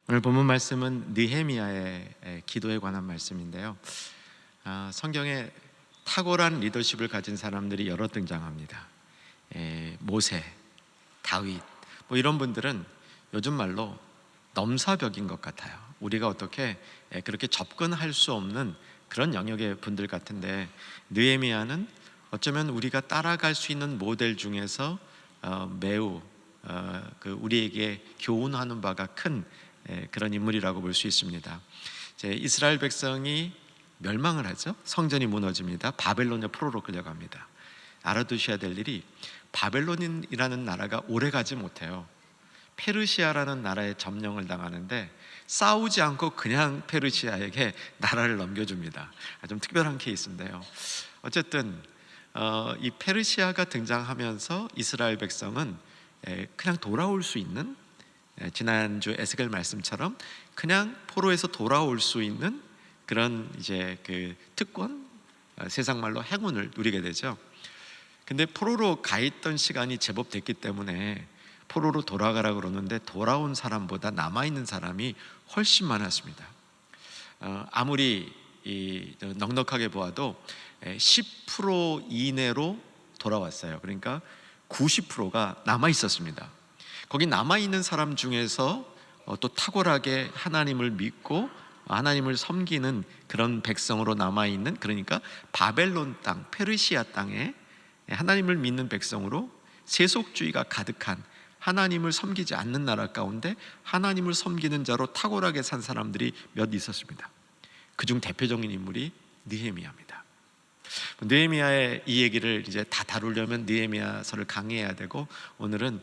오늘 본문 말씀은 느헤미야의 기도에 관한 말씀인데요. 성경에 탁월한 리더십을 가진 사람들이 여러 등장합니다. 모세, 다윗, 이런 분들은 요즘 말로 넘사벽인 것 같아요. 우리가 어떻게 그렇게 접근할 수 없는 그런 영역의 분들 같은데, 느헤미야는 어쩌면 우리가 따라갈 수 있는 모델 중에서 매우 우리에게 교훈하는 바가 큰 그런 인물이라고 볼 수 있습니다. 이스라엘 백성이 멸망을 하죠. 성전이 무너집니다. 바벨론의 포로로 끌려갑니다. 알아두셔야 될 일이, 바벨론이라는 나라가 오래가지 못해요. 페르시아라는 나라에 점령을 당하는데 싸우지 않고 그냥 페르시아에게 나라를 넘겨줍니다. 좀 특별한 케이스인데요. 어쨌든 이 페르시아가 등장하면서 이스라엘 백성은 그냥 돌아올 수 있는, 지난주 에스겔 말씀처럼 그냥 포로에서 돌아올 수 있는 그런 그 특권, 세상 말로 행운을 누리게 되죠. 근데 포로로 가 있던 시간이 제법 됐기 때문에 포로로 돌아가라 그러는데 돌아온 사람보다 남아있는 사람이 훨씬 많았습니다. 아무리 넉넉하게 보아도 10% 이내로 돌아왔어요. 그러니까 90%가 남아있었습니다. 거기 남아있는 사람 중에서 또 탁월하게 하나님을 믿고 하나님을 섬기는 그런 백성으로 남아있는, 그러니까 바벨론 땅, 페르시아 땅에 하나님을 믿는 백성으로 세속주의가 가득한, 하나님을 섬기지 않는 나라 가운데 하나님을 섬기는 자로 탁월하게 산 사람들이 몇 있었습니다. 그중 대표적인 인물이 느헤미야입니다. 느헤미야의 이 얘기를 이제 다 다루려면 느헤미야서를 강의해야 되고, 오늘은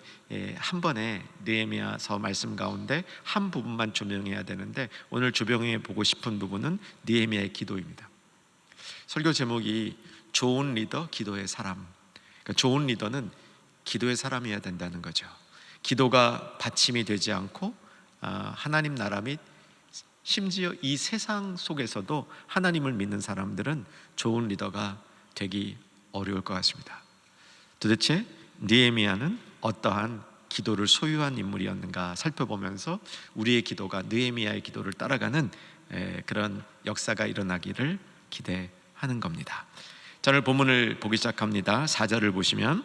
한 번에 느헤미야서 말씀 가운데 한 부분만 조명해야 되는데, 오늘 조명해 보고 싶은 부분은 느헤미야의 기도입니다. 설교 제목이 좋은 리더, 기도의 사람. 그러니까 좋은 리더는 기도의 사람이어야 된다는 거죠. 기도가 받침이 되지 않고 하나님 나라 및 심지어 이 세상 속에서도 하나님을 믿는 사람들은 좋은 리더가 되기 어려울 것 같습니다. 도대체 느헤미야는 어떠한 기도를 소유한 인물이었는가 살펴보면서 우리의 기도가 느헤미야의 기도를 따라가는 그런 역사가 일어나기를 기대하는 겁니다. 자, 오늘 본문을 보기 시작합니다. 4절을 보시면,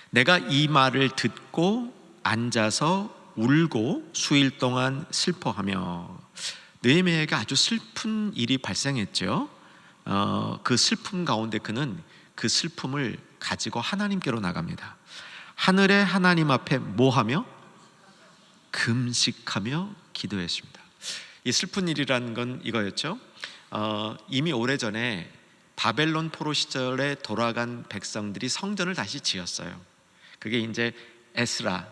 내가 이 말을 듣고 앉아서 울고 수일 동안 슬퍼하며. 느헤미야가 아주 슬픈 일이 발생했죠. 그 슬픔 가운데 그는 그 슬픔을 가지고 하나님께로 나갑니다. 하늘의 하나님 앞에 뭐하며? 금식하며 기도했습니다. 이 슬픈 일이라는 건 이거였죠. 이미 오래전에 바벨론 포로 시절에 돌아간 백성들이 성전을 다시 지었어요. 그게 이제 에스라,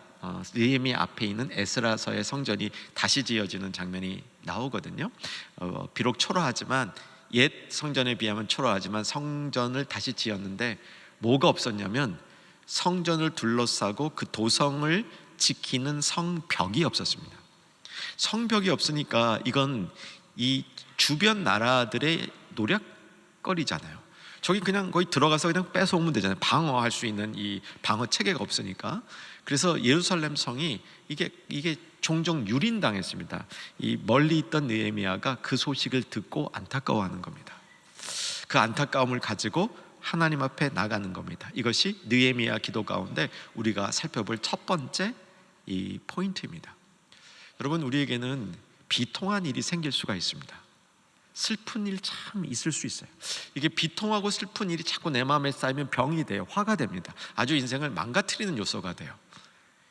느헤미야 앞에 있는 에스라서의 성전이 다시 지어지는 장면이 나오거든요. 비록 초라하지만, 옛 성전에 비하면 초라하지만 성전을 다시 지었는데 뭐가 없었냐면, 성전을 둘러싸고 그 도성을 지키는 성벽이 없었습니다. 성벽이 없으니까 이건 이 주변 나라들의 노략거리잖아요. 저기 그냥 거기 들어가서 그냥 뺏어오면 되잖아요. 방어할 수 있는 이 방어 체계가 없으니까. 그래서 예루살렘 성이 이게 종종 유린당했습니다. 이 멀리 있던 느헤미야가 그 소식을 듣고 안타까워하는 겁니다. 그 안타까움을 가지고 하나님 앞에 나가는 겁니다. 이것이 느헤미야 기도 가운데 우리가 살펴볼 첫 번째 이 포인트입니다. 여러분, 우리에게는 비통한 일이 생길 수가 있습니다. 슬픈 일 참 있을 수 있어요. 이게 비통하고 슬픈 일이 자꾸 내 마음에 쌓이면 병이 돼요. 화가 됩니다. 아주 인생을 망가뜨리는 요소가 돼요.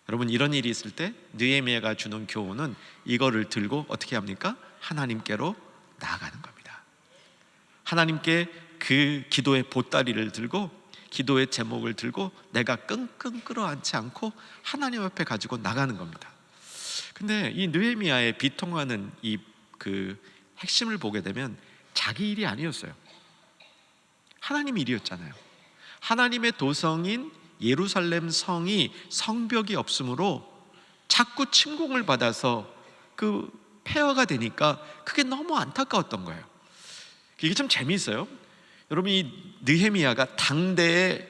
여러분, 이런 일이 있을 때 느헤미야가 주는 교훈은 이거를 들고 어떻게 합니까? 하나님께로 나아가는 겁니다. 하나님께 그 기도의 보따리를 들고, 기도의 제목을 들고 내가 끙끙 끌어안지 않고 하나님 앞에 가지고 나가는 겁니다. 근데 이 느헤미야의 비통하는 그 핵심을 보게 되면 자기 일이 아니었어요. 하나님 일이었잖아요. 하나님의 도성인 예루살렘 성이 성벽이 없으므로 자꾸 침공을 받아서 그 폐허가 되니까 그게 너무 안타까웠던 거예요. 이게 참 재미있어요. 여러분, 이 느헤미야가 당대의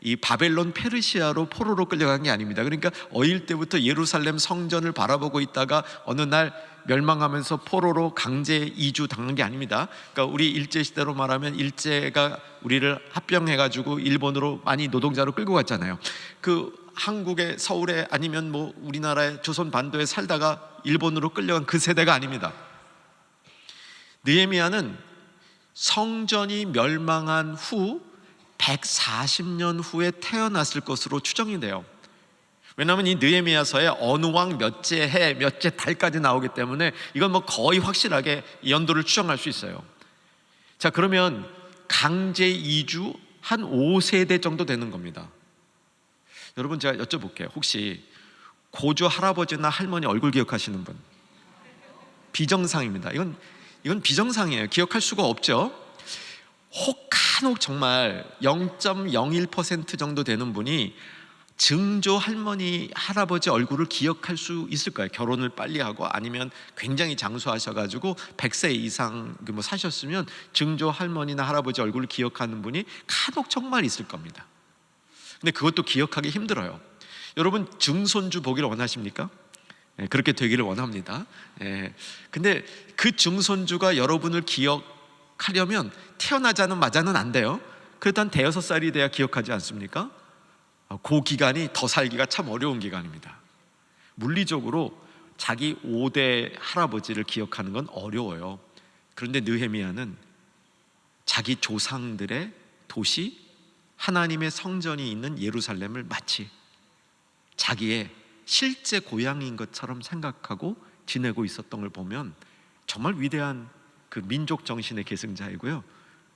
이 바벨론 페르시아로 포로로 끌려간 게 아닙니다. 그러니까 어릴 때부터 예루살렘 성전을 바라보고 있다가 어느 날 멸망하면서 포로로 강제 이주 당한 게 아닙니다. 그러니까 우리 일제 시대로 말하면 일제가 우리를 합병해가지고 일본으로 많이 노동자로 끌고 갔잖아요. 그 한국의 서울에 아니면 뭐 우리나라의 조선 반도에 살다가 일본으로 끌려간 그 세대가 아닙니다. 느헤미야는 성전이 멸망한 후 140년 후에 태어났을 것으로 추정이 돼요. 왜냐하면 이 느헤미야서에 어느 왕 몇째 해, 몇째 달까지 나오기 때문에 이건 뭐 거의 확실하게 연도를 추정할 수 있어요. 자, 그러면 강제 이주 한 5세대 정도 되는 겁니다. 여러분, 제가 여쭤볼게요. 혹시 고조 할아버지나 할머니 얼굴 기억하시는 분? 비정상입니다. 이건 비정상이에요. 기억할 수가 없죠. 혹한혹 정말 0.01% 정도 되는 분이 증조 할머니 할아버지 얼굴을 기억할 수 있을 거예요. 결혼을 빨리 하고 아니면 굉장히 장수하셔가지고 100세 이상 뭐 사셨으면 증조 할머니나 할아버지 얼굴을 기억하는 분이 간혹 정말 있을 겁니다. 근데 그것도 기억하기 힘들어요. 여러분, 증손주 보기를 원하십니까? 그렇게 되기를 원합니다. 근데 그 증손주가 여러분을 기억하려면 태어나자마자는 안 돼요. 그래도 한 5살이 돼야 기억하지 않습니까? 그 기간이 더 살기가 참 어려운 기간입니다. 물리적으로 자기 5대 할아버지를 기억하는 건 어려워요. 그런데 느헤미야는 자기 조상들의 도시, 하나님의 성전이 있는 예루살렘을 마치 자기의 실제 고향인 것처럼 생각하고 지내고 있었던 걸 보면 정말 위대한 그 민족 정신의 계승자이고요,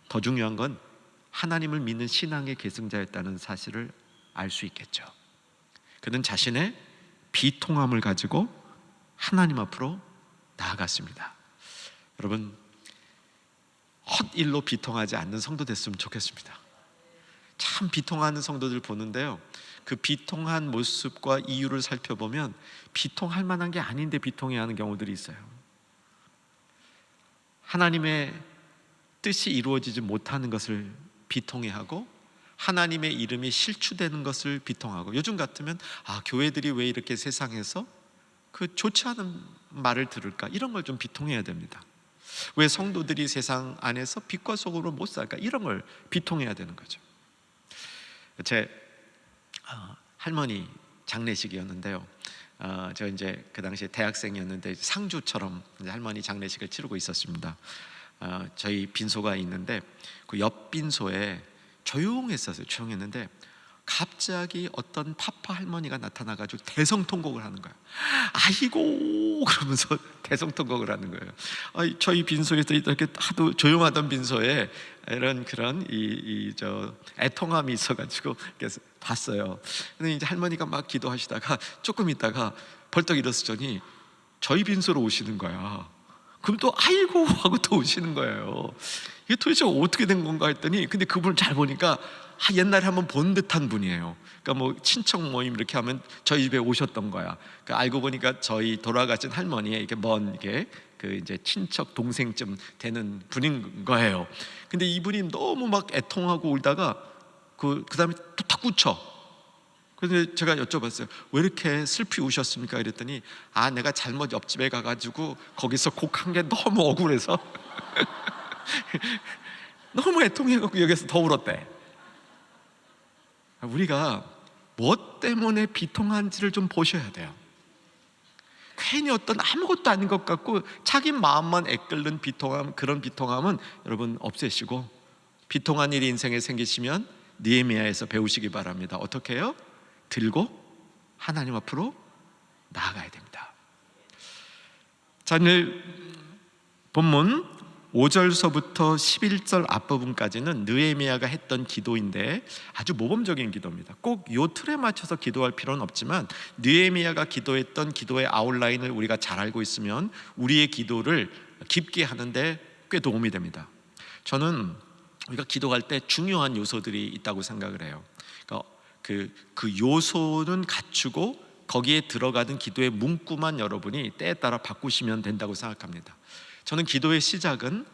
더 중요한 건 하나님을 믿는 신앙의 계승자였다는 사실을 알 수 있겠죠. 그는 자신의 비통함을 가지고 하나님 앞으로 나아갔습니다. 여러분, 헛일로 비통하지 않는 성도 됐으면 좋겠습니다. 참 비통하는 성도들 보는데요, 그 비통한 모습과 이유를 살펴보면 비통할 만한 게 아닌데 비통해하는 경우들이 있어요. 하나님의 뜻이 이루어지지 못하는 것을 비통해하고 하나님의 이름이 실추되는 것을 비통하고, 요즘 같으면 교회들이 왜 이렇게 세상에서 그 좋지 않은 말을 들을까, 이런 걸 좀 비통해야 됩니다. 왜 성도들이 세상 안에서 빛과 소금으로 못 살까, 이런 걸 비통해야 되는 거죠. 제 할머니 장례식이었는데요, 제가 이제 그 당시에 대학생이었는데 상주처럼 이제 할머니 장례식을 치르고 있었습니다. 저희 빈소가 있는데 그 옆 빈소에 조용했었어요. 조용했는데 갑자기 어떤 파파 할머니가 나타나가지고 대성통곡을 하는 거예요. 아이고 그러면서 대성통곡을 하는 거예요. 저희 빈소에서 이렇게 하도 조용하던 빈소에 이런 그런 애통함이 있어가지고 그래서 봤어요. 근데 이제 할머니가 막 기도하시다가 조금 있다가 벌떡 일어서더니 저희 빈소로 오시는 거야. 그럼 또 아이고 하고 또 오시는 거예요. 이게 도대체 어떻게 된 건가 했더니, 근데 그분을 잘 보니까 옛날에 한번 본 듯한 분이에요. 그러니까 뭐 친척 모임 이렇게 하면 저희 집에 오셨던 거야. 그러니까 알고 보니까 저희 돌아가신 할머니의 이게 먼 게 그 이제 친척 동생쯤 되는 분인 거예요. 근데 이분이 너무 막 애통하고 울다가 그다음에 또 탁 굳혀. 그래서 제가 여쭤봤어요. 왜 이렇게 슬피 우셨습니까? 이랬더니 내가 잘못 옆집에 가가지고 거기서 곡 한 게 너무 억울해서 너무 애통해갖고 여기서 더 울었대. 우리가 뭐 때문에 비통한지를 좀 보셔야 돼요. 괜히 어떤 아무것도 아닌 것 같고 자기 마음만 애끓는 비통함, 그런 비통함은 여러분 없애시고, 비통한 일이 인생에 생기시면 느헤미야에서 배우시기 바랍니다. 어떻게 해요? 들고 하나님 앞으로 나아가야 됩니다. 자, 오늘 본문 5절서부터 11절 앞부분까지는 느헤미야가 했던 기도인데 아주 모범적인 기도입니다. 꼭 요 틀에 맞춰서 기도할 필요는 없지만 느헤미야가 기도했던 기도의 아웃라인을 우리가 잘 알고 있으면 우리의 기도를 깊게 하는데 꽤 도움이 됩니다. 저는 우리가 기도할 때 중요한 요소들이 있다고 생각을 해요. 그러니까 그 요소는 갖추고 거기에 들어가는 기도의 문구만 여러분이 때에 따라 바꾸시면 된다고 생각합니다. 저는 기도의 시작은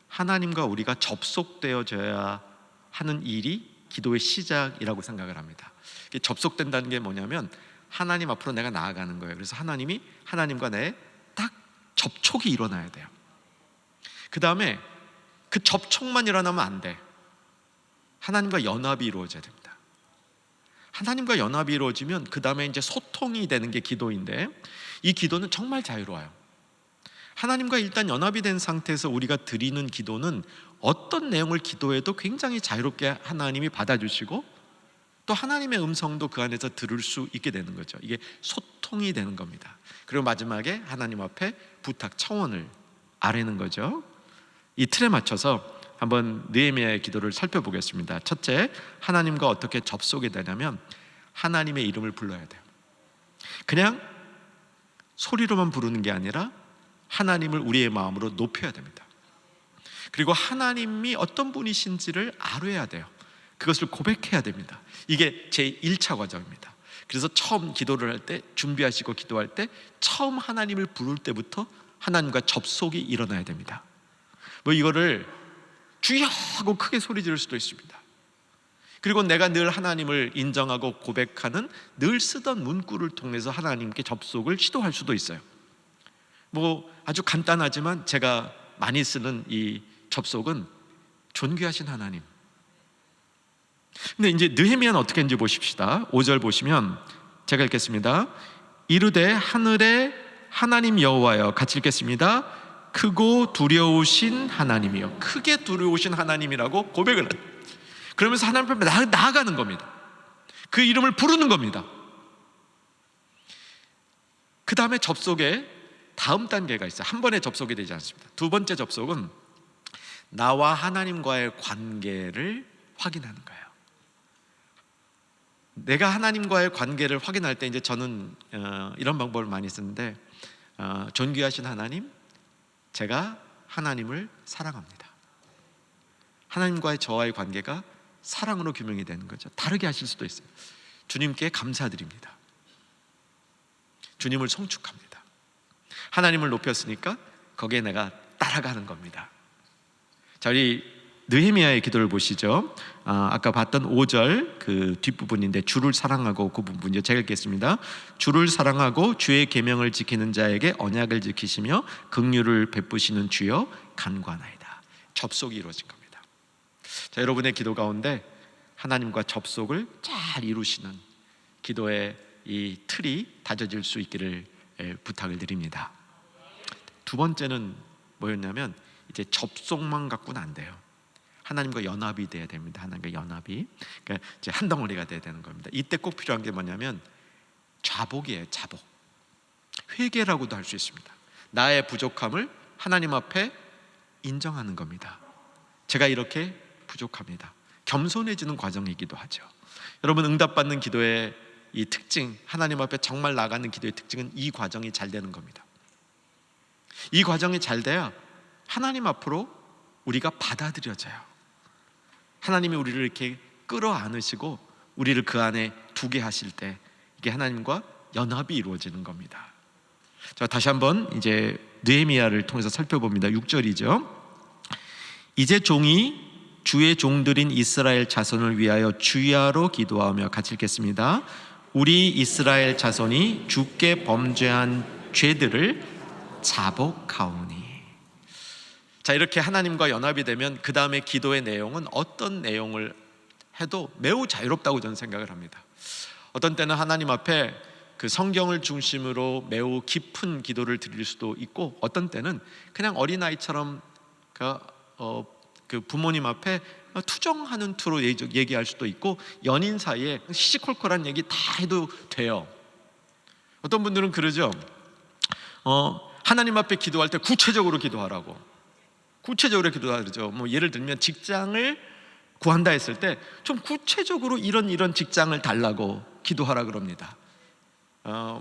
하나님과 우리가 접속되어져야 하는 일이 기도의 시작이라고 생각을 합니다. 이게 접속된다는 게 뭐냐면 하나님 앞으로 내가 나아가는 거예요. 그래서 하나님과 내 딱 접촉이 일어나야 돼요. 그 다음에 그 접촉만 일어나면 안 돼. 하나님과 연합이 이루어져야 됩니다. 하나님과 연합이 이루어지면 그 다음에 이제 소통이 되는 게 기도인데, 이 기도는 정말 자유로워요. 하나님과 일단 연합이 된 상태에서 우리가 드리는 기도는 어떤 내용을 기도해도 굉장히 자유롭게 하나님이 받아주시고, 또 하나님의 음성도 그 안에서 들을 수 있게 되는 거죠. 이게 소통이 되는 겁니다. 그리고 마지막에 하나님 앞에 부탁, 청원을 아뢰는 거죠. 이 틀에 맞춰서 한번 느헤미야의 기도를 살펴보겠습니다. 첫째, 하나님과 어떻게 접속이 되냐면 하나님의 이름을 불러야 돼요. 그냥 소리로만 부르는 게 아니라 하나님을 우리의 마음으로 높여야 됩니다. 그리고 하나님이 어떤 분이신지를 알아야 돼요. 그것을 고백해야 됩니다. 이게 제 1차 과정입니다. 그래서 처음 기도를 할 때, 준비하시고 기도할 때 처음 하나님을 부를 때부터 하나님과 접속이 일어나야 됩니다. 뭐 이거를 주여 하고 크게 소리 지를 수도 있습니다. 그리고 내가 늘 하나님을 인정하고 고백하는 늘 쓰던 문구를 통해서 하나님께 접속을 시도할 수도 있어요. 뭐 아주 간단하지만 제가 많이 쓰는 이 접속은 존귀하신 하나님. 근데 이제 느헤미야는 어떻게 했는지 보십시다. 5절 보시면 제가 읽겠습니다. 이르되 하늘의 하나님 여호와여, 같이 읽겠습니다. 크고 두려우신 하나님이요. 크게 두려우신 하나님이라고 고백을 해요. 그러면서 하나님 앞에 나아가는 겁니다. 그 이름을 부르는 겁니다. 그 다음에 접속에 다음 단계가 있어요. 한 번에 접속이 되지 않습니다. 두 번째 접속은 나와 하나님과의 관계를 확인하는 거예요. 내가 하나님과의 관계를 확인할 때 이제 저는 이런 방법을 많이 쓰는데, 존귀하신 하나님, 제가 하나님을 사랑합니다. 하나님과의 저와의 관계가 사랑으로 규명이 되는 거죠. 다르게 하실 수도 있어요. 주님께 감사드립니다. 주님을 송축합니다. 하나님을 높였으니까 거기에 내가 따라가는 겁니다. 자, 우리 느헤미야의 기도를 보시죠. 아까 봤던 5절 그 뒷부분인데, 주를 사랑하고, 그 부분이요. 제가 읽겠습니다. 주를 사랑하고 주의 계명을 지키는 자에게 언약을 지키시며 긍휼을 베푸시는 주여 간구하나이다. 접속이 이루어진 겁니다. 자, 여러분의 기도 가운데 하나님과 접속을 잘 이루시는 기도의 이 틀이 다져질 수 있기를 부탁을 드립니다. 두 번째는 뭐였냐면, 이제 접속만 갖고는 안 돼요. 하나님과 연합이 돼야 됩니다. 하나님과 연합이, 그러니까 이제 한 덩어리가 돼야 되는 겁니다. 이때 꼭 필요한 게 뭐냐면 자복이에요. 자복. 회개라고도 할 수 있습니다. 나의 부족함을 하나님 앞에 인정하는 겁니다. 제가 이렇게 부족합니다. 겸손해지는 과정이기도 하죠. 여러분, 응답받는 기도의 이 특징, 하나님 앞에 정말 나가는 기도의 특징은 이 과정이 잘 되는 겁니다. 이 과정이 잘 돼야 하나님 앞으로 우리가 받아들여져요. 하나님이 우리를 이렇게 끌어안으시고 우리를 그 안에 두게 하실 때 이게 하나님과 연합이 이루어지는 겁니다. 자, 다시 한번 이제 느헤미야를 통해서 살펴봅니다. 6절이죠. 이제 종이 주의 종들인 이스라엘 자손을 위하여 주야로 기도하며, 같이 읽겠습니다. 우리 이스라엘 자손이 주께 범죄한 죄들을 자복하오니. 자, 이렇게 하나님과 연합이 되면 그 다음에 기도의 내용은 어떤 내용을 해도 매우 자유롭다고 저는 생각을 합니다. 어떤 때는 하나님 앞에 그 성경을 중심으로 매우 깊은 기도를 드릴 수도 있고, 어떤 때는 그냥 어린아이처럼 그 부모님 앞에 투정하는 투로 얘기할 수도 있고, 연인 사이에 시시콜콜한 얘기 다 해도 돼요. 어떤 분들은 그러죠. 하나님 앞에 기도할 때 구체적으로 기도하라고. 구체적으로 기도하죠. 뭐 예를 들면 직장을 구한다 했을 때 좀 구체적으로 이런 직장을 달라고 기도하라 그럽니다.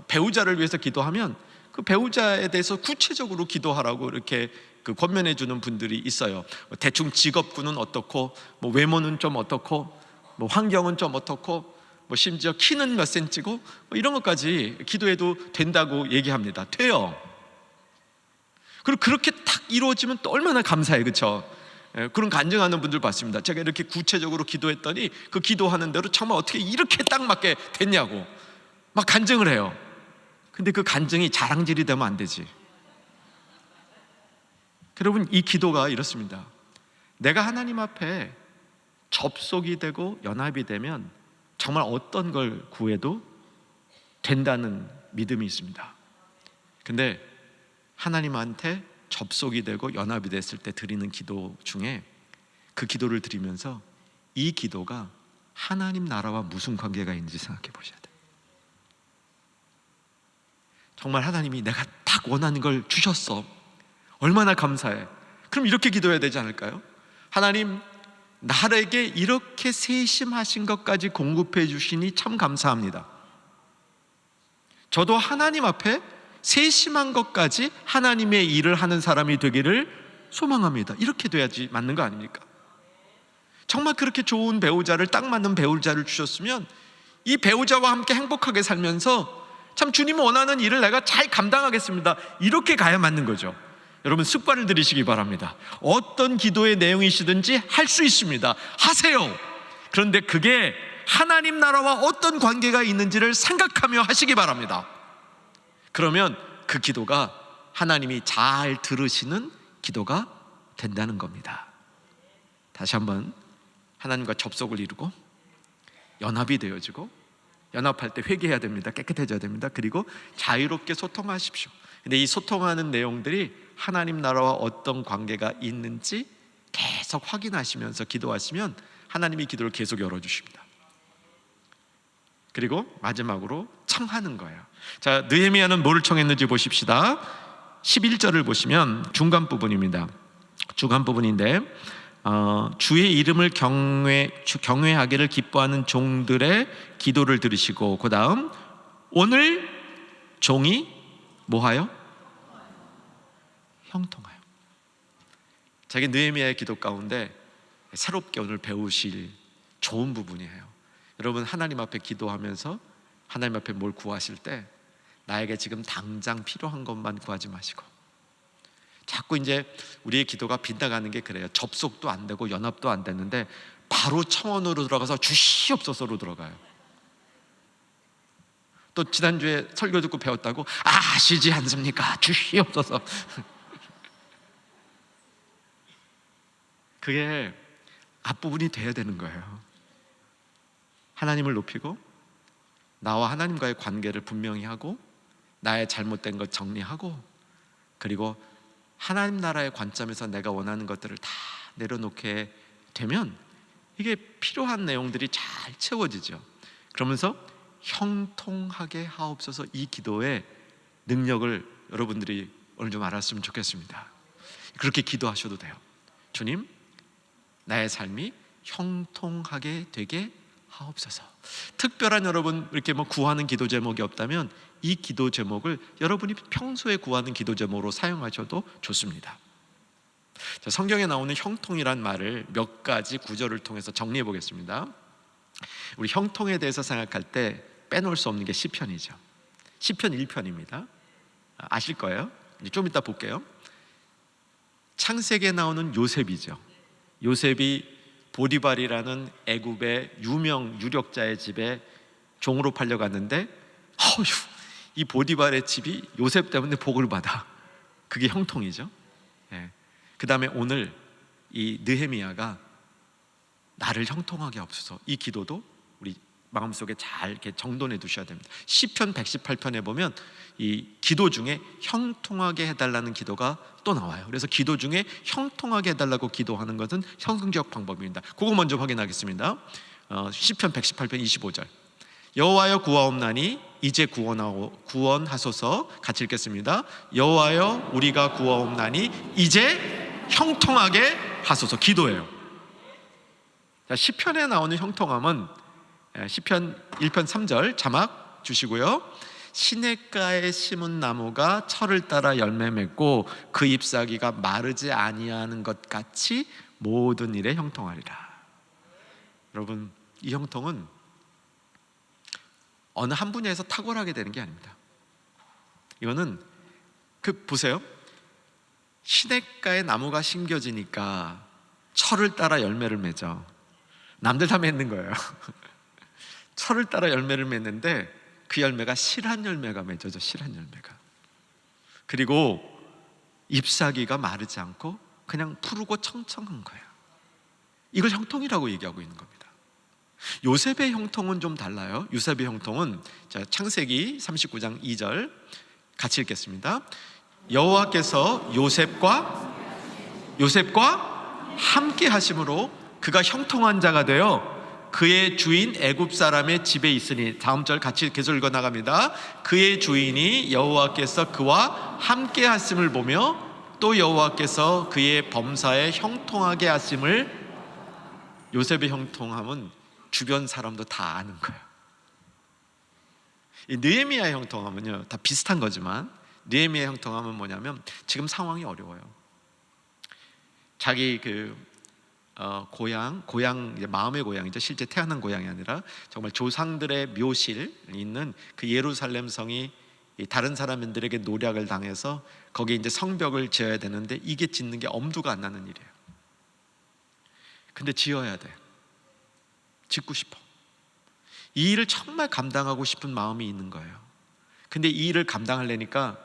배우자를 위해서 기도하면 그 배우자에 대해서 구체적으로 기도하라고 이렇게 그 권면해 주는 분들이 있어요. 대충 직업군은 어떻고, 뭐 외모는 좀 어떻고, 뭐 환경은 좀 어떻고, 뭐 심지어 키는 몇 센치고, 뭐 이런 것까지 기도해도 된다고 얘기합니다. 돼요. 그리고 그렇게 딱 이루어지면 또 얼마나 감사해요, 그렇죠? 그런 간증하는 분들 봤습니다. 제가 이렇게 구체적으로 기도했더니 그 기도하는 대로 정말 어떻게 이렇게 딱 맞게 됐냐고 막 간증을 해요. 근데 그 간증이 자랑질이 되면 안 되지. 여러분, 이 기도가 이렇습니다. 내가 하나님 앞에 접속이 되고 연합이 되면 정말 어떤 걸 구해도 된다는 믿음이 있습니다. 근데 하나님한테 접속이 되고 연합이 됐을 때 드리는 기도 중에 그 기도를 드리면서 이 기도가 하나님 나라와 무슨 관계가 있는지 생각해 보셔야 돼요. 정말 하나님이 내가 딱 원하는 걸 주셨어. 얼마나 감사해. 그럼 이렇게 기도해야 되지 않을까요? 하나님, 나에게 이렇게 세심하신 것까지 공급해 주시니 참 감사합니다. 저도 하나님 앞에 세심한 것까지 하나님의 일을 하는 사람이 되기를 소망합니다. 이렇게 돼야지 맞는 거 아닙니까? 정말 그렇게 좋은 배우자를, 딱 맞는 배우자를 주셨으면 이 배우자와 함께 행복하게 살면서 참 주님 원하는 일을 내가 잘 감당하겠습니다, 이렇게 가야 맞는 거죠. 여러분, 습관을 들이시기 바랍니다. 어떤 기도의 내용이시든지 할 수 있습니다. 하세요. 그런데 그게 하나님 나라와 어떤 관계가 있는지를 생각하며 하시기 바랍니다. 그러면 그 기도가 하나님이 잘 들으시는 기도가 된다는 겁니다. 다시 한번, 하나님과 접속을 이루고 연합이 되어지고, 연합할 때 회개해야 됩니다. 깨끗해져야 됩니다. 그리고 자유롭게 소통하십시오. 근데 이 소통하는 내용들이 하나님 나라와 어떤 관계가 있는지 계속 확인하시면서 기도하시면 하나님이 기도를 계속 열어주십니다. 그리고 마지막으로 청하는 거예요. 자, 느헤미야는 뭐를 청했는지 보십시다. 11절을 보시면 중간 부분인데 주의 이름을 경외하기를 기뻐하는 종들의 기도를 들으시고, 그 다음 오늘 종이 뭐하여? 형통하여. 자기 느헤미야의 기도 가운데 새롭게 오늘 배우실 좋은 부분이에요. 여러분, 하나님 앞에 기도하면서 하나님 앞에 뭘 구하실 때 나에게 지금 당장 필요한 것만 구하지 마시고, 자꾸 이제 우리의 기도가 빗나가는 게 그래요. 접속도 안 되고 연합도 안 됐는데 바로 청원으로 들어가서 주시옵소서로 들어가요. 또 지난주에 설교 듣고 배웠다고 아시지 않습니까? 주시옵소서. 그게 앞부분이 돼야 되는 거예요. 하나님을 높이고 나와 하나님과의 관계를 분명히 하고 나의 잘못된 것 정리하고, 그리고 하나님 나라의 관점에서 내가 원하는 것들을 다 내려놓게 되면 이게 필요한 내용들이 잘 채워지죠. 그러면서 형통하게 하옵소서, 이 기도의 능력을 여러분들이 오늘 좀 알았으면 좋겠습니다. 그렇게 기도하셔도 돼요. 주님, 나의 삶이 형통하게 되게 하옵소서. 특별한 여러분 이렇게 구하는 기도 제목이 없다면 이 기도 제목을 여러분이 평소에 구하는 기도 제목으로 사용하셔도 좋습니다. 자, 성경에 나오는 형통이란 말을 몇 가지 구절을 통해서 정리해 보겠습니다. 우리 형통에 대해서 생각할 때 빼놓을 수 없는 게 시편이죠. 시편 1편입니다. 아실 거예요. 이제 좀 이따 볼게요. 창세기에 나오는 요셉이죠. 요셉이 보디발이라는 애굽의 유명 유력자의 집에 종으로 팔려갔는데 이 보디발의 집이 요셉 때문에 복을 받아. 그게 형통이죠. 그 다음에 오늘 이 느헤미야가 나를 형통하게 하옵소서, 이 기도도 우리 마음속에 잘 이렇게 정돈해 두셔야 됩니다. 시편 118편에 보면 이 기도 중에 형통하게 해달라는 기도가 또 나와요. 그래서 기도 중에 형통하게 해달라고 기도하는 것은 성경적 방법입니다. 그거 먼저 확인하겠습니다. 시편 118편 25절, 여호와여 구하옵나니 이제 구원하소서. 같이 읽겠습니다. 여호와여 우리가 구하옵나니 이제 형통하게 하소서. 기도예요. 자, 시편에 나오는 형통함은 시편 1편 3절 자막 주시고요. 시냇가에 심은 나무가 철을 따라 열매 맺고 그 잎사귀가 마르지 아니하는 것 같이 모든 일에 형통하리라. 여러분, 이 형통은 어느 한 분야에서 탁월하게 되는 게 아닙니다. 이거는 보세요. 시냇가에 나무가 심겨지니까 철을 따라 열매를 맺어. 남들 다 맺는 거예요. 철을 따라 열매를 맺는데 그 열매가 실한 열매가 맺어져. 실한 열매가. 그리고 잎사귀가 마르지 않고 그냥 푸르고 청청한 거예요. 이걸 형통이라고 얘기하고 있는 겁니다. 요셉의 형통은 좀 달라요. 요셉의 형통은, 자, 창세기 39장 2절 같이 읽겠습니다. 여호와께서 요셉과 함께 하심으로 그가 형통한 자가 되어 그의 주인 애굽 사람의 집에 있으니, 다음 절 같이 계속 읽어 나갑니다. 그의 주인이 여호와께서 그와 함께 하심을 보며 또 여호와께서 그의 범사에 형통하게 하심을. 요셉의 형통함은 주변 사람도 다 아는 거예요. 이 느헤미야의 형통함은요, 다 비슷한 거지만 느헤미야의 형통함은 뭐냐면 지금 상황이 어려워요. 자기 고향 이제 마음의 고향이죠. 실제 태어난 고향이 아니라 정말 조상들의 묘실 있는 그 예루살렘 성이 다른 사람들에게 노략을 당해서 거기에 이제 성벽을 지어야 되는데 이게 짓는 게 엄두가 안 나는 일이에요. 근데 지어야 돼. 짓고 싶어. 이 일을 정말 감당하고 싶은 마음이 있는 거예요. 근데 이 일을 감당하려니까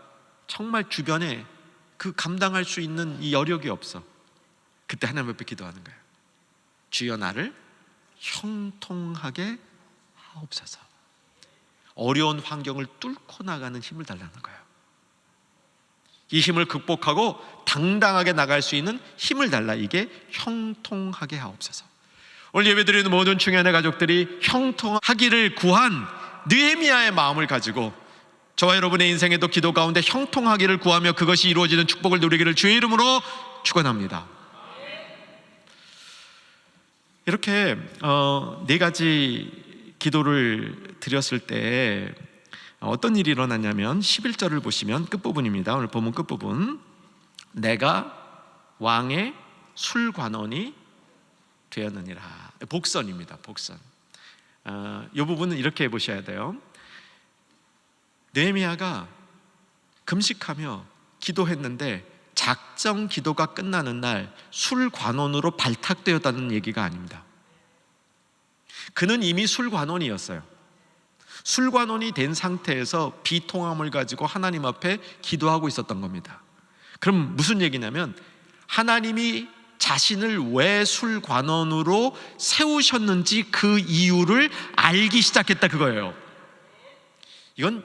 정말 주변에 그 감당할 수 있는 이 여력이 없어. 그때 하나님 앞에 기도하는 거예요. 주여 나를 형통하게 하옵소서. 어려운 환경을 뚫고 나가는 힘을 달라는 거예요. 이 힘을 극복하고 당당하게 나갈 수 있는 힘을 달라. 이게 형통하게 하옵소서. 오늘 예배드리는 모든 충현의 가족들이 형통하기를 구한 느헤미야의 마음을 가지고 저와 여러분의 인생에도 기도 가운데 형통하기를 구하며 그것이 이루어지는 축복을 누리기를 주의 이름으로 축원합니다. 이렇게 네 가지 기도를 드렸을 때 어떤 일이 일어났냐면 11절을 보시면 끝부분입니다. 오늘 본문 끝부분. 내가 왕의 술관원이 되었느니라. 복선입니다. 복선. 이 부분은 이렇게 보셔야 돼요. 느헤미야가 금식하며 기도했는데 작정 기도가 끝나는 날 술관원으로 발탁되었다는 얘기가 아닙니다. 그는 이미 술관원이었어요. 술관원이 된 상태에서 비통함을 가지고 하나님 앞에 기도하고 있었던 겁니다. 그럼 무슨 얘기냐면 하나님이 자신을 왜 술관원으로 세우셨는지 그 이유를 알기 시작했다, 그거예요. 이건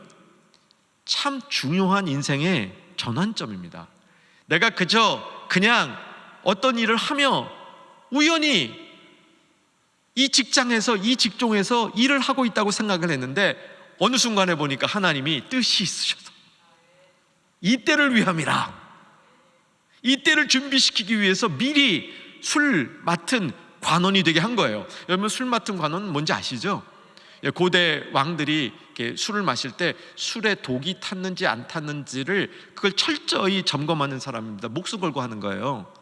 참 중요한 인생의 전환점입니다. 내가 그냥 어떤 일을 하며 우연히 이 직장에서, 이 직종에서 일을 하고 있다고 생각을 했는데 어느 순간에 보니까 하나님이 뜻이 있으셔서 이때를 위함이라, 이때를 준비시키기 위해서 미리 술 맡은 관원이 되게 한 거예요. 여러분, 술 맡은 관원은 뭔지 아시죠? 고대 왕들이 술을 마실 때 술에 독이 탔는지 안 탔는지를 그걸 철저히 점검하는 사람입니다. 목숨 걸고 하는 거예요.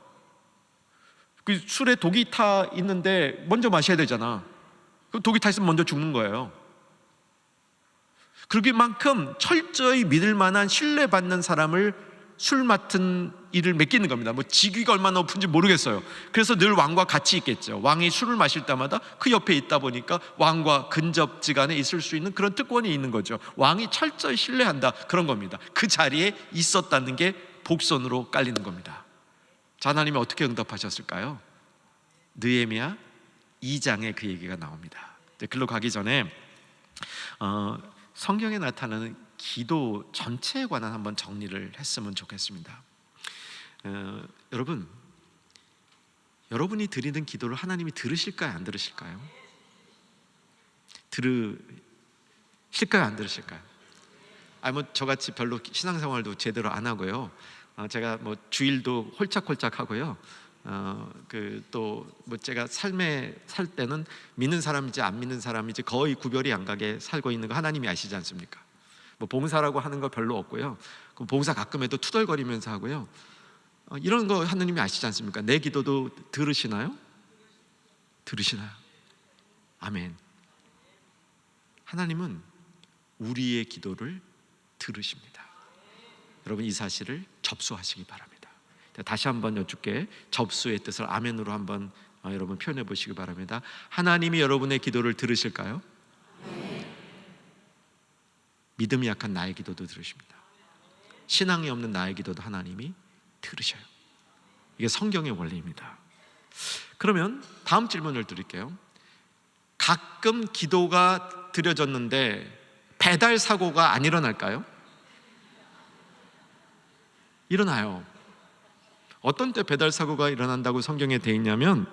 그 술에 독이 타 있는데 먼저 마셔야 되잖아. 그럼 독이 타 있으면 먼저 죽는 거예요. 그러기만큼 철저히 믿을 만한 신뢰받는 사람을 술 맡은 일을 맡기는 겁니다. 뭐 직위가 얼마나 높은지 모르겠어요. 그래서 늘 왕과 같이 있겠죠. 왕이 술을 마실 때마다 그 옆에 있다 보니까 왕과 근접지간에 있을 수 있는 그런 특권이 있는 거죠. 왕이 철저히 신뢰한다, 그런 겁니다. 그 자리에 있었다는 게 복선으로 깔리는 겁니다. 자, 하나님이 어떻게 응답하셨을까요? 느헤미야 2장에 그 얘기가 나옵니다. 글로 가기 전에 성경에 나타나는 기도 전체에 관한 한번 정리를 했으면 좋겠습니다. 여러분이 드리는 기도를 하나님이 들으실까요, 안 들으실까요? 들으실까요, 안 들으실까요? 저같이 별로 신앙생활도 제대로 안 하고요. 제가 주일도 홀짝홀짝 하고요. 제가 삶에 살 때는 믿는 사람인지 안 믿는 사람인지 거의 구별이 안 가게 살고 있는 거 하나님이 아시지 않습니까? 봉사라고 하는 거 별로 없고요. 봉사 가끔 해도 투덜거리면서 하고요. 이런 거 하나님이 아시지 않습니까? 내 기도도 들으시나요? 들으시나요? 아멘. 하나님은 우리의 기도를 들으십니다. 여러분, 이 사실을 접수하시기 바랍니다. 다시 한번 여쭙게 접수의 뜻을 아멘으로 한번 여러분 표현해 보시기 바랍니다. 하나님이 여러분의 기도를 들으실까요? 믿음이 약한 나의 기도도 들으십니다. 신앙이 없는 나의 기도도 하나님이 들으셔요. 이게 성경의 원리입니다. 그러면 다음 질문을 드릴게요. 가끔 기도가 드려졌는데 배달 사고가 안 일어날까요? 일어나요. 어떤 때 배달 사고가 일어난다고 성경에 되어 있냐면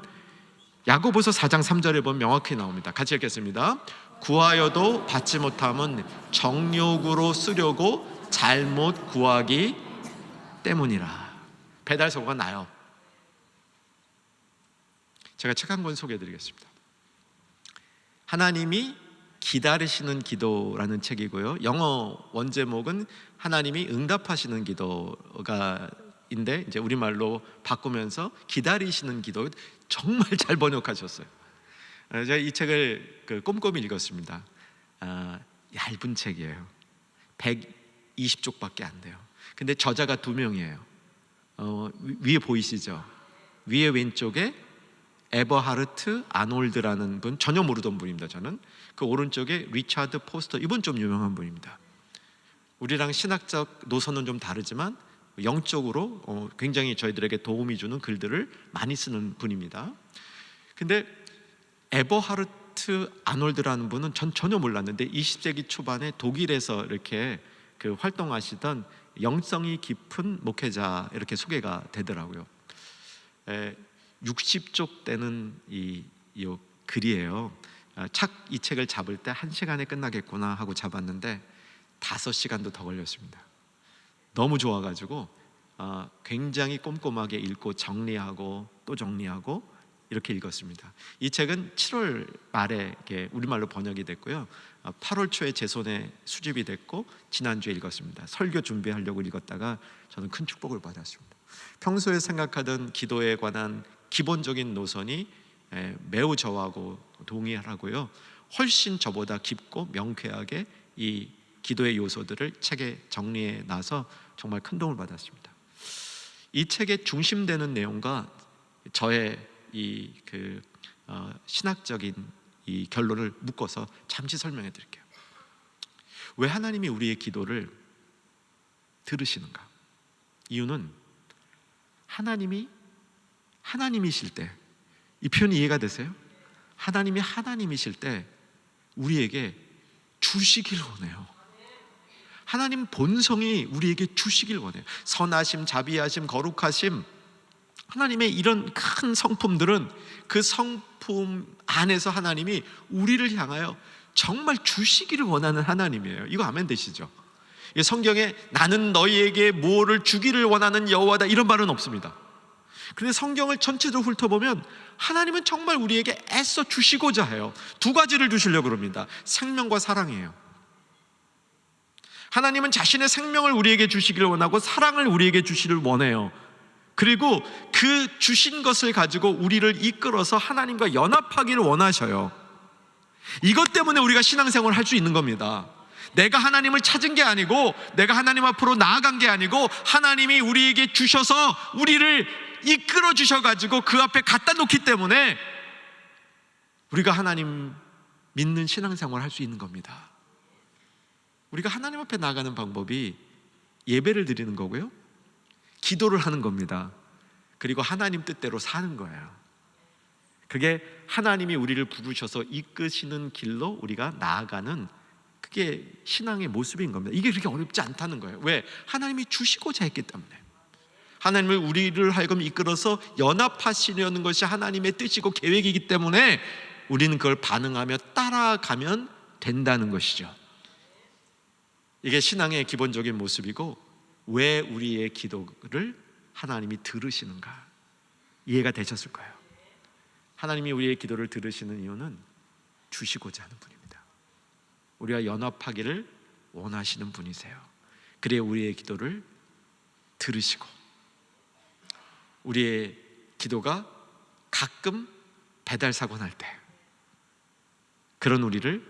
야고보서 4장 3절에 보면 명확히 나옵니다. 같이 읽겠습니다. 구하여도 받지 못함은 정욕으로 쓰려고 잘못 구하기 때문이라. 배달 사고가 나요. 제가 책 한 권 소개해드리겠습니다. 하나님이 기다리시는 기도라는 책이고요. 영어 원제목은 하나님이 응답하시는 기도가 인데 이제 우리말로 바꾸면서 기다리시는 기도. 정말 잘 번역하셨어요. 제가 이 책을 꼼꼼히 읽었습니다. 얇은 책이에요. 120쪽밖에 안 돼요. 근데 저자가 2명이에요. 위에 보이시죠? 위에 왼쪽에 에버하르트 아놀드라는 분, 전혀 모르던 분입니다. 저는 그 오른쪽에 리차드 포스터, 이분 좀 유명한 분입니다. 우리랑 신학적 노선은 좀 다르지만 영적으로 굉장히 저희들에게 도움이 주는 글들을 많이 쓰는 분입니다. 근데 에버하르트 아놀드라는 분은 전 전혀 몰랐는데 20세기 초반에 독일에서 이렇게 활동하시던 영성이 깊은 목회자 이렇게 소개가 되더라고요. 60쪽 되는 이 글이에요. 이 책을 잡을 때 1시간에 끝나겠구나 하고 잡았는데 5시간도 더 걸렸습니다. 너무 좋아가지고 굉장히 꼼꼼하게 읽고 정리하고 또 정리하고 이렇게 읽었습니다. 이 책은 7월 말에 우리말로 번역이 됐고요. 8월 초에 제 손에 수집이 됐고 지난주에 읽었습니다. 설교 준비하려고 읽었다가 저는 큰 축복을 받았습니다. 평소에 생각하던 기도에 관한 기본적인 노선이 매우 저하고 동의하고요. 훨씬 저보다 깊고 명쾌하게 이 기도의 요소들을 책에 정리해 놔서 정말 큰 도움을 받았습니다. 이 책의 중심되는 내용과 저의 신학적인 이 결론을 묶어서 잠시 설명해 드릴게요. 왜 하나님이 우리의 기도를 들으시는가? 이유는 하나님이실 때, 이 표현이 이해가 되세요? 하나님이 하나님이실 때 우리에게 주시길 원해요. 하나님 본성이 우리에게 주시길 원해요. 선하심, 자비하심, 거룩하심, 하나님의 이런 큰 성품들은 그 성품 안에서 하나님이 우리를 향하여 정말 주시기를 원하는 하나님이에요. 이거 아멘 되시죠? 성경에 나는 너희에게 무엇을 주기를 원하는 여호와다 이런 말은 없습니다. 그런데 성경을 전체적으로 훑어보면 하나님은 정말 우리에게 애써 주시고자 해요. 2가지를 주시려고 합니다. 생명과 사랑이에요. 하나님은 자신의 생명을 우리에게 주시기를 원하고 사랑을 우리에게 주시기를 원해요. 그리고 그 주신 것을 가지고 우리를 이끌어서 하나님과 연합하기를 원하셔요. 이것 때문에 우리가 신앙생활을 할 수 있는 겁니다. 내가 하나님을 찾은 게 아니고 내가 하나님 앞으로 나아간 게 아니고 하나님이 우리에게 주셔서 우리를 이끌어 주셔가지고 그 앞에 갖다 놓기 때문에 우리가 하나님 믿는 신앙생활을 할 수 있는 겁니다. 우리가 하나님 앞에 나아가는 방법이 예배를 드리는 거고요, 기도를 하는 겁니다. 그리고 하나님 뜻대로 사는 거예요. 그게 하나님이 우리를 부르셔서 이끄시는 길로 우리가 나아가는, 그게 신앙의 모습인 겁니다. 이게 그렇게 어렵지 않다는 거예요. 왜? 하나님이 주시고자 했기 때문에. 하나님을 우리를 하여금 이끌어서 연합하시려는 것이 하나님의 뜻이고 계획이기 때문에 우리는 그걸 반응하며 따라가면 된다는 것이죠. 이게 신앙의 기본적인 모습이고, 왜 우리의 기도를 하나님이 들으시는가 이해가 되셨을 거예요. 하나님이 우리의 기도를 들으시는 이유는 주시고자 하는 분입니다. 우리와 연합하기를 원하시는 분이세요. 그래야 우리의 기도를 들으시고, 우리의 기도가 가끔 배달사고 날 때 그런 우리를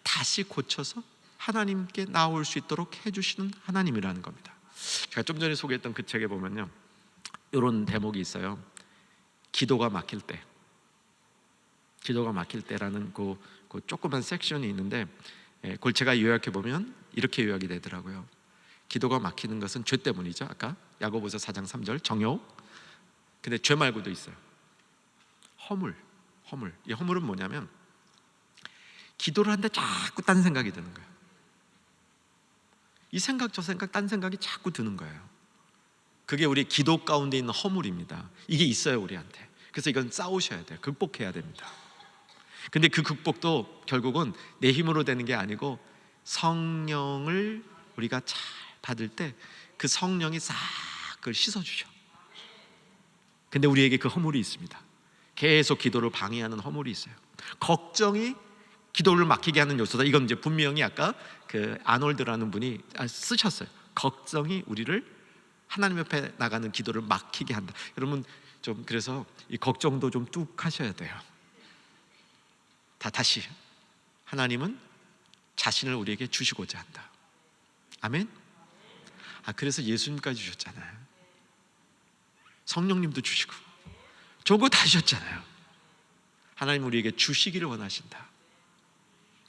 다시 고쳐서 하나님께 나올 수 있도록 해주시는 하나님이라는 겁니다. 제가 좀 전에 소개했던 그 책에 보면요, 이런 대목이 있어요. 기도가 막힐 때라는 그 조그만 섹션이 있는데, 그걸 제가 요약해 보면 이렇게 요약이 되더라고요. 기도가 막히는 것은 죄 때문이죠. 아까 야고보서 4장 3절 정욕. 근데 죄 말고도 있어요. 허물. 이 허물은 뭐냐면 기도를 하는데 자꾸 딴 생각이 드는 거예요. 이 생각 저 생각 딴 생각이 자꾸 드는 거예요. 그게 우리 기도 가운데 있는 허물입니다. 이게 있어요, 우리한테. 그래서 이건 싸우셔야 돼요. 극복해야 됩니다. 근데 그 극복도 결국은 내 힘으로 되는 게 아니고 성령을 우리가 잘 받을 때 그 성령이 싹 그걸 씻어주셔. 근데 우리에게 그 허물이 있습니다. 계속 기도를 방해하는 허물이 있어요. 걱정이 기도를 막히게 하는 요소다. 이건 이제 분명히 아까 그 아놀드라는 분이 쓰셨어요. 걱정이 우리를 하나님 옆에 나가는 기도를 막히게 한다. 여러분 좀 그래서 이 걱정도 좀 뚝 하셔야 돼요. 다시 하나님은 자신을 우리에게 주시고자 한다. 아멘. 그래서 예수님까지 주셨잖아요. 성령님도 주시고 좋은 거 다 주셨잖아요. 하나님 우리에게 주시기를 원하신다.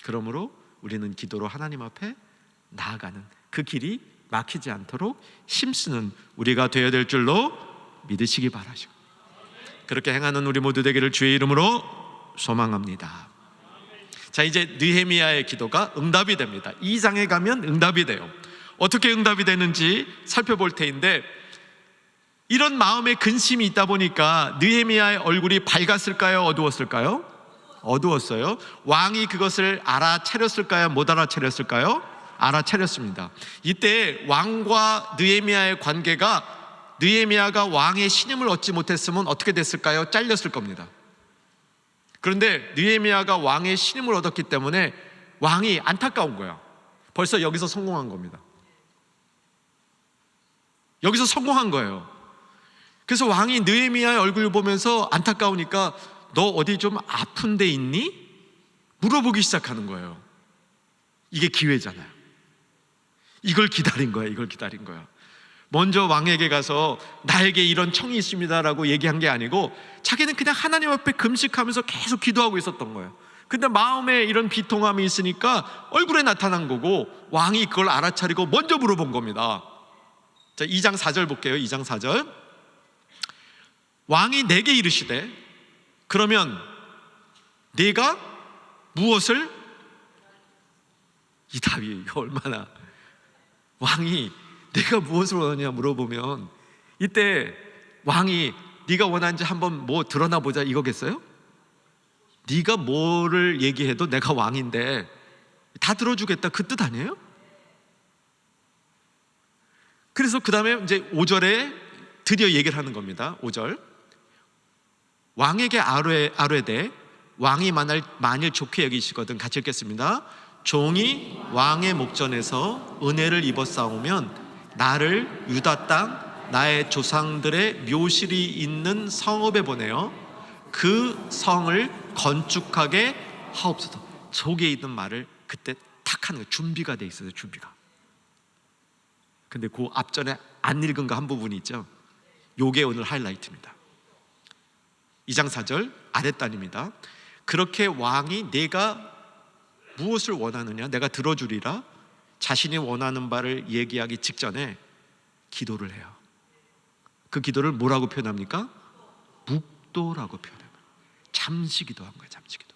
그러므로 우리는 기도로 하나님 앞에 나아가는 그 길이 막히지 않도록 힘쓰는 우리가 되어야 될 줄로 믿으시기 바라시고, 그렇게 행하는 우리 모두 되기를 주의 이름으로 소망합니다. 자, 이제 느헤미야의 기도가 응답이 됩니다. 2장에 가면 응답이 돼요. 어떻게 응답이 되는지 살펴볼 테인데, 이런 마음의 근심이 있다 보니까 느헤미야의 얼굴이 밝았을까요? 어두웠을까요? 어두웠어요. 왕이 그것을 알아차렸을까요? 못 알아차렸을까요? 알아차렸습니다. 이때 왕과 느헤미야의 관계가, 느헤미야가 왕의 신임을 얻지 못했으면 어떻게 됐을까요? 잘렸을 겁니다. 그런데 느헤미야가 왕의 신임을 얻었기 때문에 왕이 안타까운 거야. 벌써 여기서 성공한 겁니다. 여기서 성공한 거예요. 그래서 왕이 느헤미야의 얼굴을 보면서 안타까우니까 너 어디 좀 아픈 데 있니? 물어보기 시작하는 거예요. 이게 기회잖아요. 이걸 기다린 거야. 먼저 왕에게 가서 나에게 이런 청이 있습니다라고 얘기한 게 아니고 자기는 그냥 하나님 앞에 금식하면서 계속 기도하고 있었던 거예요. 근데 마음에 이런 비통함이 있으니까 얼굴에 나타난 거고, 왕이 그걸 알아차리고 먼저 물어본 겁니다. 자, 2장 4절 볼게요. 2장 4절. 왕이 내게 이르시되, 그러면 네가 무엇을, 이 답이 얼마나, 왕이 내가 무엇을 원하냐 물어보면 이때 왕이 네가 원하는지 한번 뭐 드러나 보자 이거겠어요? 네가 뭐를 얘기해도 내가 왕인데 다 들어주겠다 그 뜻 아니에요? 그래서 그 다음에 이제 5절에 드디어 얘기를 하는 겁니다. 5절. 왕에게 아뢰되, 왕이 만일 좋게 여기시거든, 같이 읽겠습니다. 종이 왕의 목전에서 은혜를 입어 싸우면 나를 유다 땅 나의 조상들의 묘실이 있는 성읍에 보내어 그 성을 건축하게 하옵소서. 속에 있는 말을 그때 탁 하는 거예요. 준비가 돼 있어요. 준비가. 근데 그 앞전에 안 읽은 거 한 부분이 있죠. 요게 오늘 하이라이트입니다. 2장 4절 아랫단입니다. 그렇게 왕이 내가 무엇을 원하느냐 내가 들어주리라 자신이 원하는 바를 얘기하기 직전에 기도를 해요. 그 기도를 뭐라고 표현합니까? 묵도라고 표현해요. 잠시 기도한 거예요. 잠시 기도.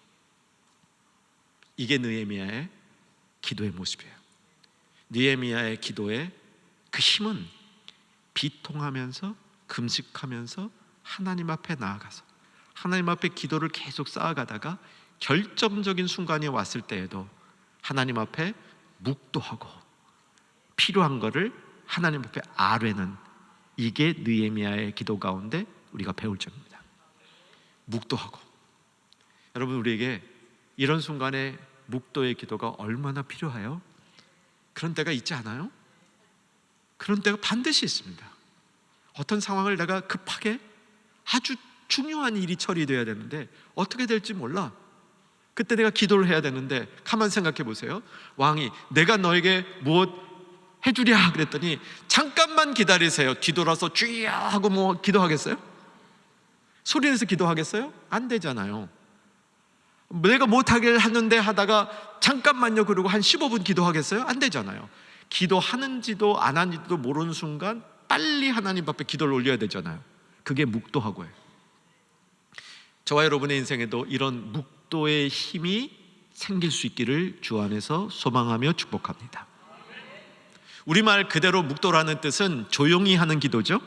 이게 느헤미야의 기도의 모습이에요. 느헤미야의 기도의 그 힘은 비통하면서 금식하면서 하나님 앞에 나아가서 하나님 앞에 기도를 계속 쌓아가다가 결정적인 순간이 왔을 때에도 하나님 앞에 묵도하고 필요한 거를 하나님 앞에 아뢰는, 이게 느헤미야의 기도 가운데 우리가 배울 점입니다. 묵도하고. 여러분, 우리에게 이런 순간에 묵도의 기도가 얼마나 필요해요? 그런 때가 있지 않아요? 그런 때가 반드시 있습니다. 어떤 상황을 내가 급하게 아주 중요한 일이 처리돼야 되는데 어떻게 될지 몰라. 그때 내가 기도를 해야 되는데 가만 생각해 보세요. 왕이 내가 너에게 무엇 해주랴 그랬더니 잠깐만 기다리세요. 뒤돌아서 주여 하고 뭐 기도하겠어요? 소리내서 기도하겠어요? 안 되잖아요. 내가 못하게 하는데 하다가 잠깐만요 그러고 한 15분 기도하겠어요? 안 되잖아요. 기도하는지도 안 하는지도 모르는 순간 빨리 하나님 앞에 기도를 올려야 되잖아요. 그게 묵도하고예요. 저와 여러분의 인생에도 이런 묵도의 힘이 생길 수 있기를 주 안에서 소망하며 축복합니다. 우리말 그대로 묵도라는 뜻은 조용히 하는 기도죠.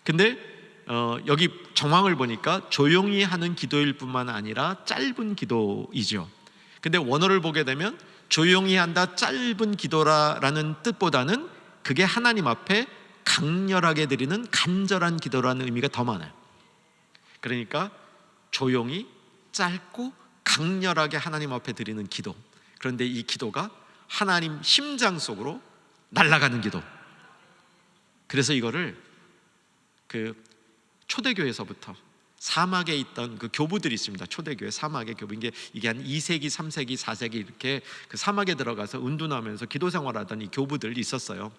근데 여기 정황을 보니까 조용히 하는 기도일 뿐만 아니라 짧은 기도이죠. 근데 원어를 보게 되면 조용히 한다, 짧은 기도라는 뜻보다는 그게 하나님 앞에 강렬하게 드리는 간절한 기도라는 의미가 더 많아요. 그러니까 조용히 짧고 강렬하게 하나님 앞에 드리는 기도. 그런데 이 기도가 하나님 심장 속으로 날아가는 기도. 그래서 이거를 그 초대교회에서부터 사막에 있던 그 교부들이 있습니다. 초대교회 사막의 교부. 이게 한 2세기, 3세기, 4세기 이렇게 그 사막에 들어가서 은둔하면서 기도 생활하던 이 교부들이 있었어요.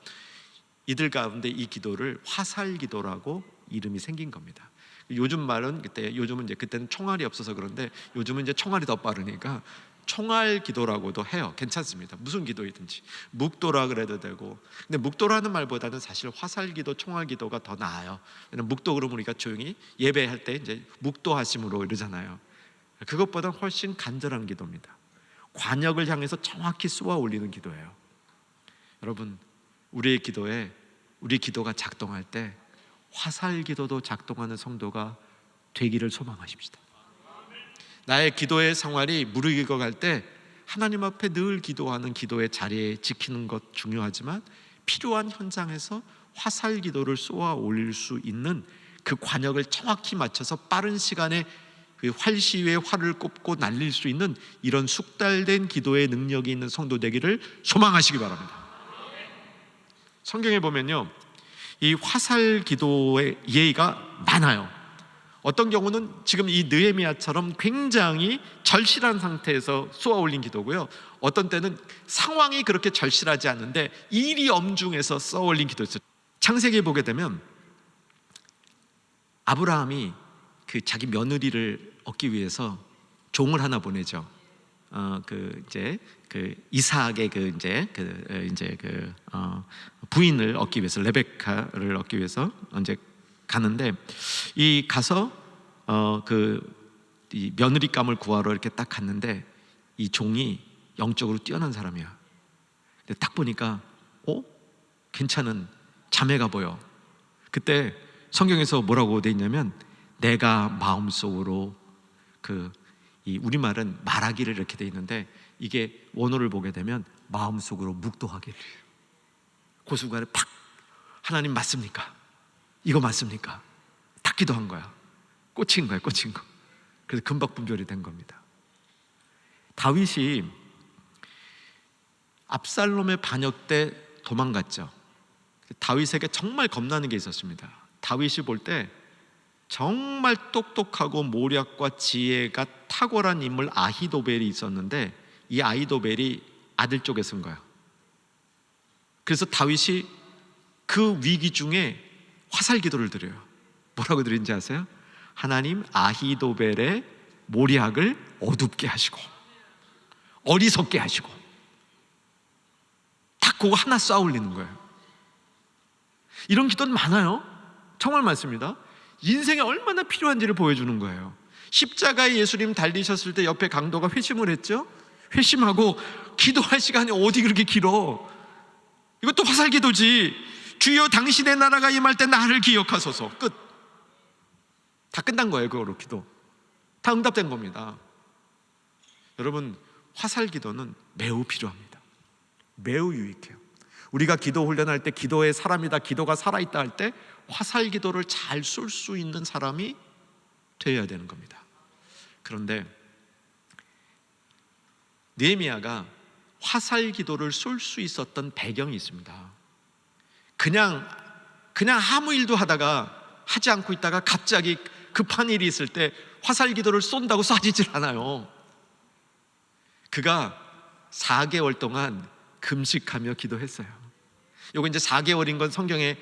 이들 가운데 이 기도를 화살기도라고 이름이 생긴 겁니다. 요즘 말은 요즘은 이제 그때는 총알이 없어서 그런데 요즘은 이제 총알이 더 빠르니까 총알 기도라고도 해요. 괜찮습니다. 무슨 기도이든지 묵도라 그래도 되고. 근데 묵도라는 말보다는 사실 화살기도, 총알기도가 더 나아요. 왜냐면 묵도 그러면 우리가 조용히 예배할 때 이제 묵도하심으로 이러잖아요. 그것보다 훨씬 간절한 기도입니다. 관역을 향해서 정확히 쏘아 올리는 기도예요. 여러분, 우리 기도가 작동할 때 화살기도도 작동하는 성도가 되기를 소망하십시다. 나의 기도의 생활이 무르익어 갈 때 하나님 앞에 늘 기도하는 기도의 자리에 지키는 것 중요하지만 필요한 현장에서 화살 기도를 쏘아 올릴 수 있는 그 관역을 정확히 맞춰서 빠른 시간에 그 활시위에 활을 꼽고 날릴 수 있는 이런 숙달된 기도의 능력이 있는 성도 되기를 소망하시기 바랍니다. 성경에 보면요, 이 화살 기도의 예의가 많아요. 어떤 경우는 지금 이 느헤미야처럼 굉장히 절실한 상태에서 쏘아 올린 기도고요, 어떤 때는 상황이 그렇게 절실하지 않은데 일이 엄중해서 쏘아 올린 기도였어요. 창세기에 보게 되면 아브라함이 그 자기 며느리를 얻기 위해서 종을 하나 보내죠. 이삭의 부인을 얻기 위해서, 레베카를 얻기 위해서 이제 가는데, 이 가서 이 며느리감을 구하러 이렇게 딱 갔는데 이 종이 영적으로 뛰어난 사람이야. 근데 딱 보니까 괜찮은 자매가 보여. 그때 성경에서 뭐라고 돼 있냐면, 내가 마음속으로 이 우리말은 말하기를 이렇게 돼 있는데, 이게 원어를 보게 되면 마음속으로 묵도하기를. 그 순간에 팍, 하나님 맞습니까? 이거 맞습니까? 딱 기도한 거야. 꽂힌 거야, 꽂힌 거. 그래서 금박분별이 된 겁니다. 다윗이 압살롬의 반역 때 도망갔죠. 다윗에게 정말 겁나는 게 있었습니다. 다윗이 볼 때 정말 똑똑하고 모략과 지혜가 탁월한 인물 아히도벨이 있었는데, 이 아히도벨이 아들 쪽에 쓴 거야. 그래서 다윗이 그 위기 중에 화살 기도를 드려요. 뭐라고 드린지 아세요? 하나님, 아히도벨의 모략을 어둡게 하시고 어리석게 하시고. 딱 그거 하나 쏴 올리는 거예요. 이런 기도는 많아요. 정말 많습니다. 인생에 얼마나 필요한지를 보여주는 거예요. 십자가에 예수님 달리셨을 때 옆에 강도가 회심을 했죠. 회심하고 기도할 시간이 어디 그렇게 길어. 이것도 화살 기도지. 주여 당신의 나라가 임할 때 나를 기억하소서. 끝. 다 끝난 거예요. 그거로 기도 다 응답된 겁니다. 여러분, 화살 기도는 매우 필요합니다. 매우 유익해요. 우리가 기도 훈련할 때 기도의 사람이다, 기도가 살아있다 할 때 화살 기도를 잘 쏠 수 있는 사람이 되어야 되는 겁니다. 그런데 느헤미야가 화살 기도를 쏠 수 있었던 배경이 있습니다. 그냥 아무 일도 하지 않고 있다가 갑자기 급한 일이 있을 때 화살 기도를 쏜다고 쏴지질 않아요. 그가 4개월 동안 금식하며 기도했어요. 요거 이제 4개월인 건 성경에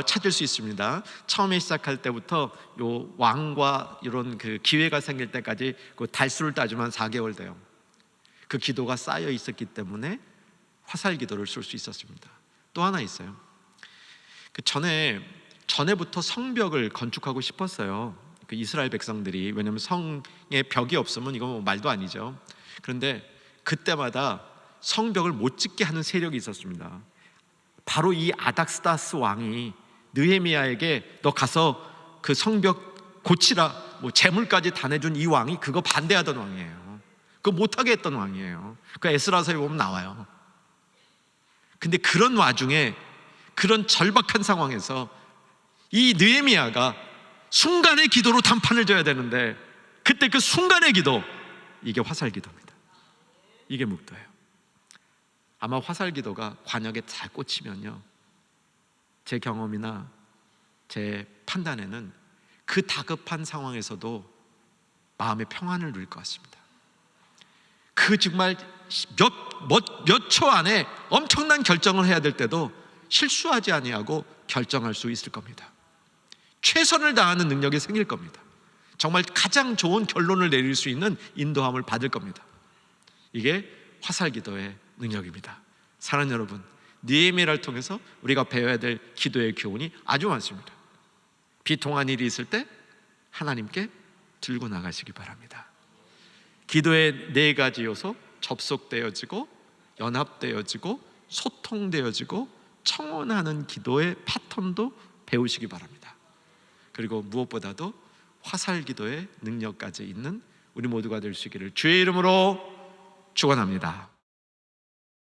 찾을 수 있습니다. 처음에 시작할 때부터 요 왕과 이런 그 기회가 생길 때까지 그 달수를 따지면 4개월 돼요. 그 기도가 쌓여 있었기 때문에 화살 기도를 쏠 수 있었습니다. 또 하나 있어요. 그 전에부터 성벽을 건축하고 싶었어요. 그 이스라엘 백성들이. 왜냐하면 성에 벽이 없으면 이건 뭐 말도 아니죠. 그런데 그때마다 성벽을 못 짓게 하는 세력이 있었습니다. 바로 이 아닥스다스 왕이 느헤미야에게 너 가서 그 성벽 고치라, 뭐 재물까지 다 내준 이 왕이 그거 반대하던 왕이에요. 그거 못하게 했던 왕이에요. 그 에스라서에 보면 나와요. 근데 그런 와중에, 그런 절박한 상황에서 이 느헤미야가 순간의 기도로 단판을 져야 되는데, 그때 그 순간의 기도, 이게 화살 기도입니다. 이게 묵도예요. 아마 화살 기도가 관역에 잘 꽂히면요, 제 경험이나 제 판단에는 그 다급한 상황에서도 마음의 평안을 누릴 것 같습니다. 그 정말 몇 초 안에 엄청난 결정을 해야 될 때도 실수하지 아니하고 결정할 수 있을 겁니다. 최선을 다하는 능력이 생길 겁니다. 정말 가장 좋은 결론을 내릴 수 있는 인도함을 받을 겁니다. 이게 화살 기도의 능력입니다. 사랑하는 여러분, 느헤미야를 통해서 우리가 배워야 될 기도의 교훈이 아주 많습니다. 비통한 일이 있을 때 하나님께 들고 나가시기 바랍니다. 기도의 4가지 요소, 접속되어지고 연합되어지고 소통되어지고 청원하는 기도의 패턴도 배우시기 바랍니다. 그리고 무엇보다도 화살 기도의 능력까지 있는 우리 모두가 될 수 있기를 주의 이름으로 축원합니다.